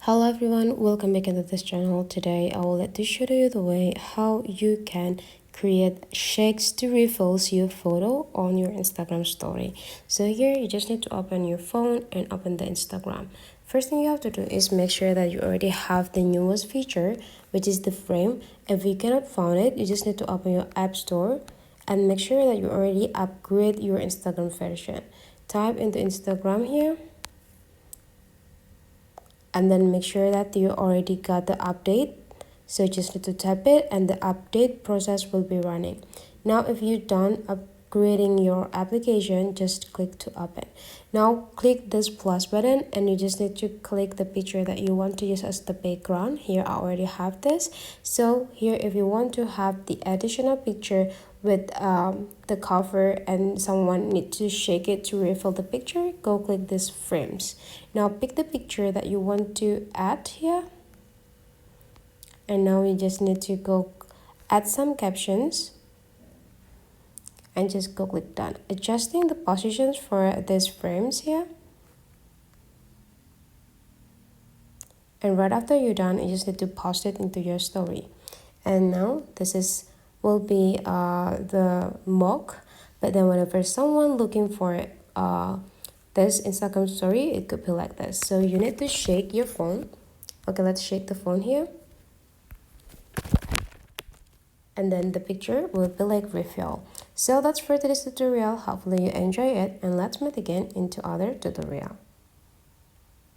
Hello everyone, welcome back into this channel. Today I will let to show you the way how you can create shakes to refills your photo on your Instagram story. So here you just need to open your phone and open the Instagram. First thing you have to do is make sure that you already have the newest feature, which is the frame. If you cannot find it, you just need to open your app store and make sure that you already upgrade your Instagram version. Type into Instagram here and then make sure that you already got the update. So just need to tap it and the update process will be running. Now if you're done upgrading your application, just click to open. Now click this plus button and you just need to click the picture that you want to use as the background. Here I already have this. So here if you want to have the additional picture with the cover and someone need to shake it to refill the picture, go click this frames. Now pick the picture that you want to add here, and now you just need to go add some captions and just go click done. Adjusting the positions for these frames here, and right after you're done you just need to post it into your story. And now this will be the mock, but then whenever someone looking for this Instagram story, it could be like this. So you need to shake your phone. Okay, let's shake the phone here, and then the picture will be like refill. So that's for today's tutorial. Hopefully you enjoy it, and let's meet again into other tutorial.